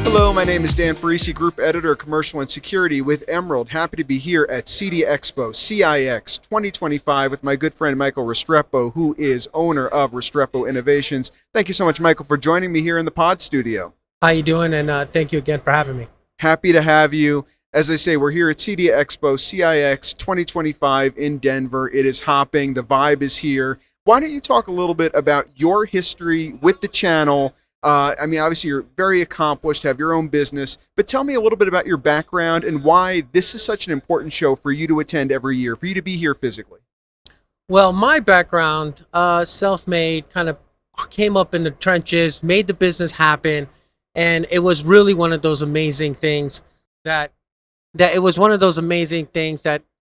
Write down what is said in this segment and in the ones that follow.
Hello, my name is Dan Ferrisi, Group Editor, Commercial and Security with Emerald. Happy to be here at CEDIA Expo, CIX 2025 with my good friend Michael Restrepo, who is owner of Restrepo Innovations. Thank you so much, Michael, for joining me here in the pod studio. How you doing? And thank you again for having me. Happy to have you. As I say, we're here at CEDIA Expo, CIX 2025 in Denver. It is hopping. The vibe is here. Why don't you talk a little bit about your history with the channel? Obviously you're very accomplished, have your own business, but tell me a little bit about your background and why this is such an important show for you to attend every year, for you to be here physically. Well, my background, self-made, kind of came up in the trenches, made the business happen, and it was really one of those amazing things that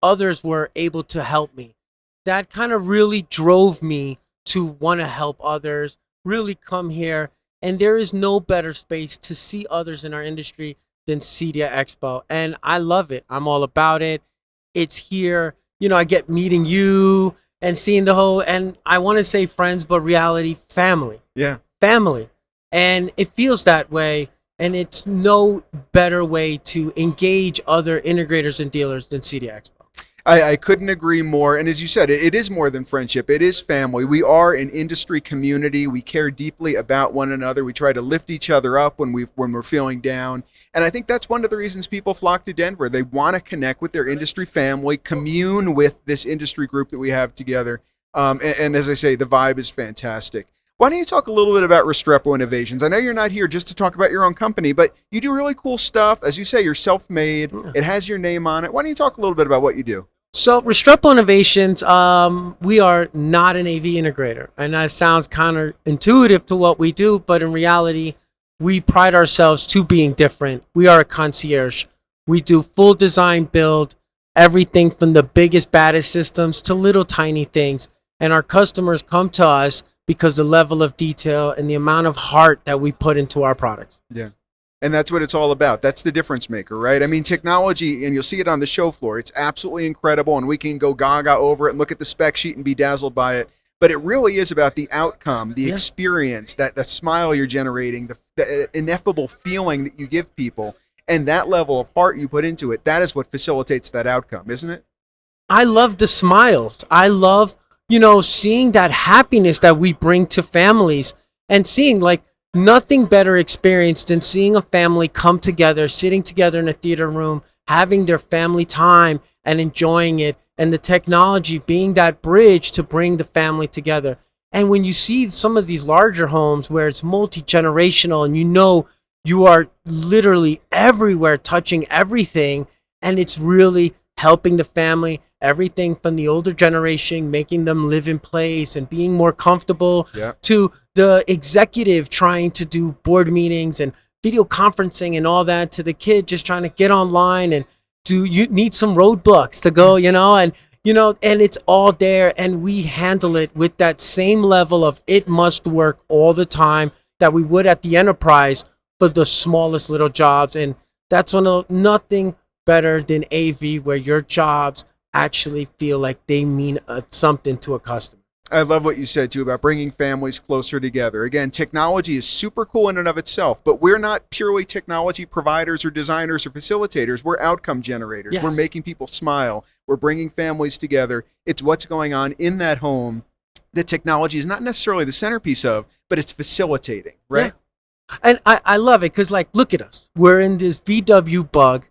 others were able to help me. That kind of really drove me to want to help others, really come here. And there is no better space to see others in our industry than CEDIA Expo. And I love it. I'm all about it. It's here. You know, I get meeting you and seeing the whole, and I want to say friends, but reality, family. Yeah. Family. And it feels that way. And it's no better way to engage other integrators and dealers than CEDIA Expo. I couldn't agree more. And as you said, it is more than friendship. It is family. We are an industry community. We care deeply about one another. We try to lift each other up when we're feeling down. And I think that's one of the reasons people flock to Denver. They want to connect with their industry family, commune with this industry group that we have together. And as I say, the vibe is fantastic. Why don't you talk a little bit about Restrepo Innovations? I know you're not here just to talk about your own company, but you do really cool stuff. As you say, you're self-made. Yeah. It has your name on it. Why don't you talk a little bit about what you do? So Restrepo Innovations, we are not an AV integrator, and that sounds counterintuitive to what we do, but in reality, we pride ourselves to being different. We are a concierge. We do full design build, everything from the biggest, baddest systems to little tiny things, and our customers come to us because the level of detail and the amount of heart that we put into our products. Yeah. And that's what it's all about. That's the difference maker, right? I mean, technology, and you'll see it on the show floor, it's absolutely incredible, and we can go gaga over it and look at the spec sheet and be dazzled by it. But it really is about the outcome, the experience, that smile you're generating, the ineffable feeling that you give people, and that level of heart you put into it. That is what facilitates that outcome, isn't it? I love the smiles. I love, seeing that happiness that we bring to families and seeing nothing better experience than seeing a family come together, sitting together in a theater room, having their family time and enjoying it, and the technology being that bridge to bring the family together. And when you see some of these larger homes where it's multi-generational and you are literally everywhere touching everything, and it's really helping the family, everything from the older generation, making them live in place and being more comfortable, to the executive trying to do board meetings and video conferencing and all that, to the kid just trying to get online and you need some roadblocks to go, and it's all there, and we handle it with that same level of it must work all the time that we would at the enterprise for the smallest little jobs. And that's nothing better than AV, where your jobs actually feel like they mean something to a customer. I love what you said too about bringing families closer together. Again, technology is super cool in and of itself, but we're not purely technology providers or designers or facilitators. We're outcome generators. Yes. We're making people smile. We're bringing families together. It's what's going on in that home that technology is not necessarily the centerpiece of, but it's facilitating, right? Yeah. And I love it because, look at us. We're in this VW bug.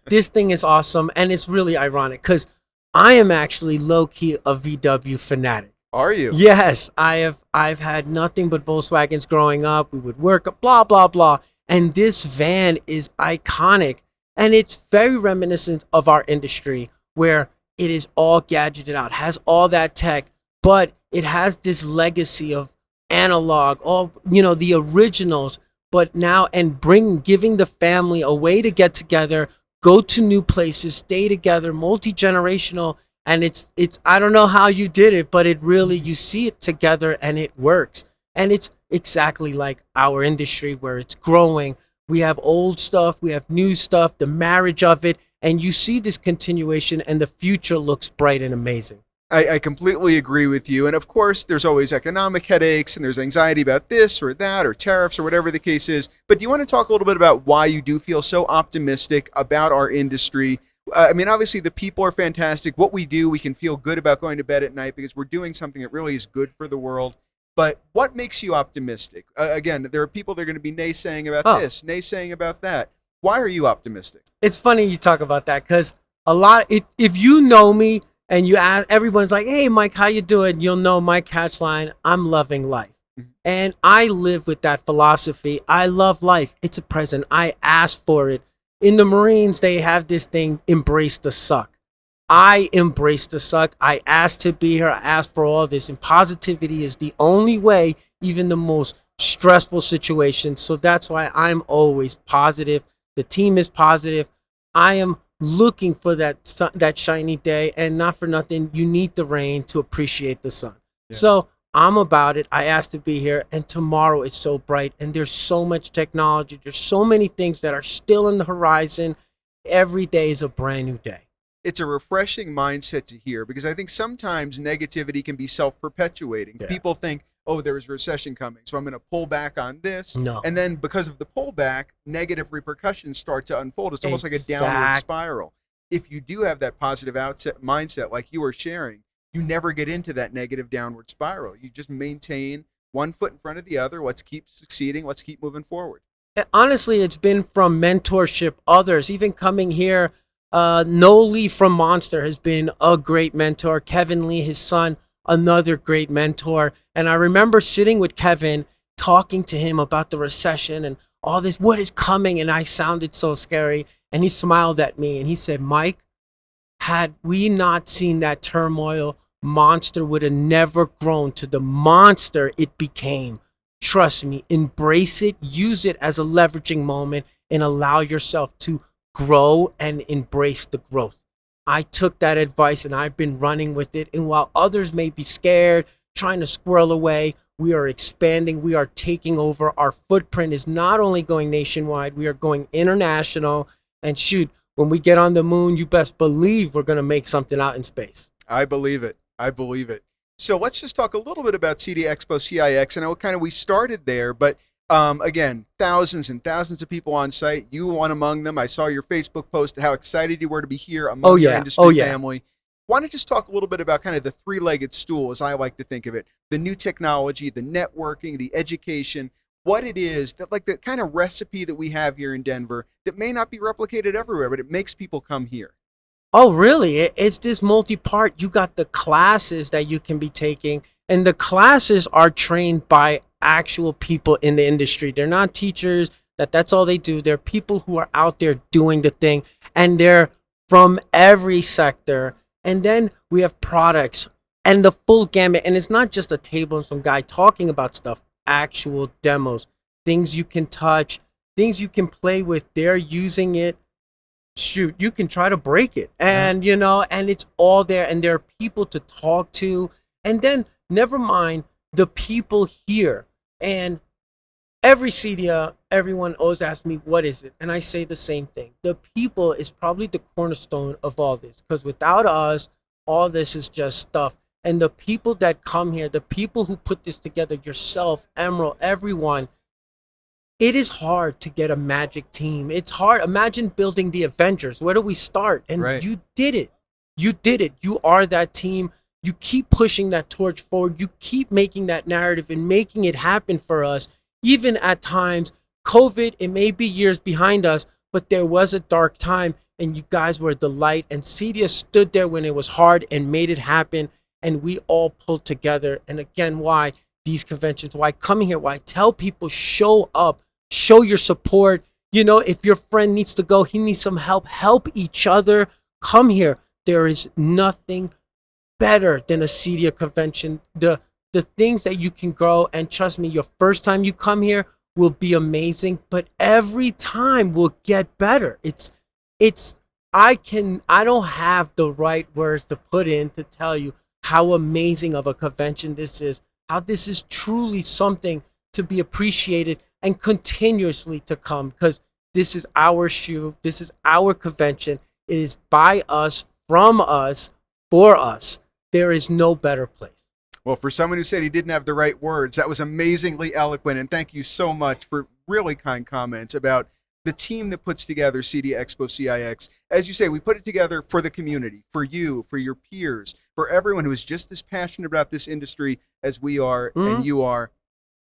This thing is awesome, and it's really ironic because I am actually low-key a VW fanatic. Are you? Yes, I've had nothing but Volkswagens growing up. We would work, blah, blah, blah. And this van is iconic. And it's very reminiscent of our industry, where it is all gadgeted out, has all that tech, but it has this legacy of analog, all, the originals, but now, and giving the family a way to get together, go to new places, stay together, multi-generational. And it's I don't know how you did it, but it really, you see it together and it works. And it's exactly like our industry, where it's growing. We have old stuff, we have new stuff, the marriage of it, and you see this continuation, and the future looks bright and amazing. I completely agree with you. And of course, there's always economic headaches and there's anxiety about this or that or tariffs or whatever the case is. But do you want to talk a little bit about why you do feel so optimistic about our industry? I mean, obviously, the people are fantastic. What we do, we can feel good about going to bed at night because we're doing something that really is good for the world. But what makes you optimistic? Again, there are people that are going to be naysaying about this, naysaying about that. Why are you optimistic? It's funny you talk about that because a lot, if you know me and you ask, everyone's like, hey, Mike, how you doing? You'll know my catch line, I'm loving life. And I live with that philosophy. I love life. It's a present. I asked for it. In the Marines, they have this thing, embrace the suck. I embrace the suck. I asked to be here. I asked for all this. And positivity is the only way, even the most stressful situations. So that's why I'm always positive. The team is positive. I am looking for that shiny day. And not for nothing, you need the rain to appreciate the sun. Yeah. So I'm about it. I asked to be here. And tomorrow is so bright. And there's so much technology. There's so many things that are still on the horizon. Every day is a brand new day. It's a refreshing mindset to hear because I think sometimes negativity can be self-perpetuating. Yeah. People think, oh, there's a recession coming, so I'm going to pull back on this. No. And then because of the pullback, negative repercussions start to unfold. It's almost like a downward spiral. If you do have that positive mindset like you were sharing, you never get into that negative downward spiral. You just maintain one foot in front of the other. Let's keep succeeding. Let's keep moving forward. Honestly, it's been from mentorship, others, even coming here. Noel Lee from Monster has been a great mentor. Kevin Lee, his son, another great mentor. And I remember sitting with Kevin, talking to him about the recession and all this, what is coming? And I sounded so scary. And he smiled at me and he said, Mike, had we not seen that turmoil, Monster would have never grown to the monster it became. Trust me, embrace it, use it as a leveraging moment, and allow yourself to grow and embrace the growth. I took that advice and I've been running with it. And while others may be scared, trying to squirrel away, we are expanding. We are taking over. Our footprint is not only going nationwide, we are going international. And shoot, when we get on the moon, you best believe we're going to make something out in space. I believe it. I believe it. So let's just talk a little bit about CEDIA Expo, CIX. I know kind of we started there, but again, thousands and thousands of people on site. You one among them. I saw your Facebook post how excited you were to be here among your industry family. Why don't you just talk a little bit about kind of the three-legged stool, as I like to think of it, the new technology, the networking, the education, what it is, that like the kind of recipe that we have here in Denver that may not be replicated everywhere, but it makes people come here. Oh, really? It's this multi-part. You got the classes that you can be taking, and the classes are trained by actual people in the industry. They're not teachers that's all they do. They're people who are out there doing the thing, and they're from every sector. And then we have products and the full gamut. And it's not just a table and some guy talking about stuff, actual demos, things you can touch, things you can play with. They're using it. Shoot, you can try to break it. And, you know, and it's all there. And there are people to talk to. And then never mind the people here. And every CEDIA, everyone always asks me, what is it? And I say the same thing. The people is probably the cornerstone of all this. Because without us, all this is just stuff. And the people that come here, the people who put this together, yourself, Emerald, everyone, it is hard to get a magic team. It's hard. Imagine building the Avengers. Where do we start? And you did it. You did it. You are that team. You keep pushing that torch forward. You keep making that narrative and making it happen for us. Even at times, COVID, it may be years behind us, but there was a dark time and you guys were the light. And CEDIA stood there when it was hard and made it happen. And we all pulled together. And again, why these conventions, why coming here, why tell people show up, show your support. You know, if your friend needs to go, he needs some help, help each other. Come here. There is nothing better than a CEDIA convention. The things that you can grow, and trust me, your first time you come here will be amazing, but every time will get better. I don't have the right words to put in to tell you how amazing of a convention this is, how this is truly something to be appreciated and continuously to come, because this is our shoe, this is our convention. It is by us, from us, for us. there is no better place. Well, for someone who said he didn't have the right words, that was amazingly eloquent. And thank you so much for really kind comments about the team that puts together CEDIA Expo CIX. As you say, we put it together for the community, for you, for your peers, for everyone who is just as passionate about this industry as we are and you are.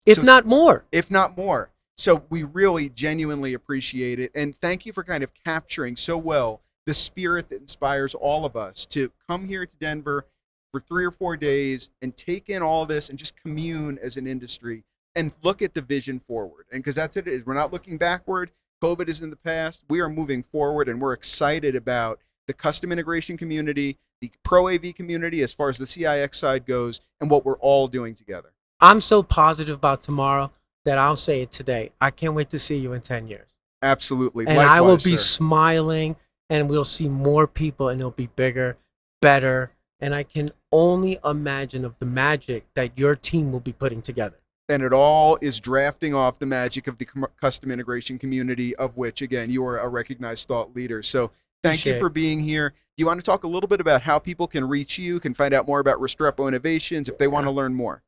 If not more. If not more. So we really genuinely appreciate it. And thank you for kind of capturing so well the spirit that inspires all of us to come here to Denver for 3 or 4 days and take in all this and just commune as an industry and look at the vision forward. And because that's what it is. We're not looking backward. COVID is in the past. We are moving forward, and we're excited about the custom integration community, the Pro AV community as far as the CIX side goes, and what we're all doing together. I'm so positive about tomorrow that I'll say it today. I can't wait to see you in 10 years. Absolutely. And likewise, I will be sir. smiling, and we'll see more people, and it'll be bigger, better. And I can only imagine of the magic that your team will be putting together. And it all is drafting off the magic of the custom integration community, of which, again, you are a recognized thought leader. So thank you for being here. Do you want to talk a little bit about how people can reach you, can find out more about Restrepo Innovations if they want to learn more?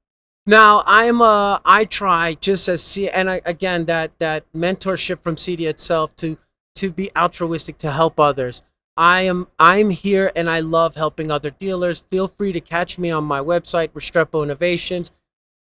Now, I try just as again that mentorship from CEDIA itself to be altruistic, to help others. I'm here and I love helping other dealers. Feel free to catch me on my website, Restrepo Innovations.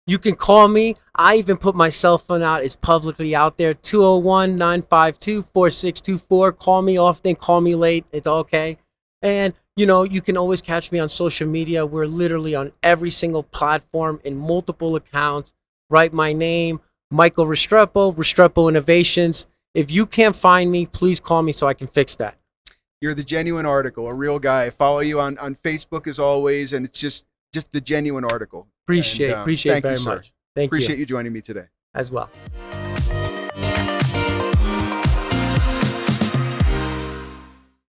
You can call me. I even put my cell phone out. It's publicly out there, 201-952-4624. Call me often, call me late. It's okay. And, you can always catch me on social media. We're literally on every single platform in multiple accounts. Write my name, Michael Restrepo, Restrepo Innovations. If you can't find me, please call me so I can fix that. You're the genuine article, a real guy. I follow you on Facebook as always, and it's just the genuine article. Appreciate it very much. Thank you. Appreciate you joining me today. As well.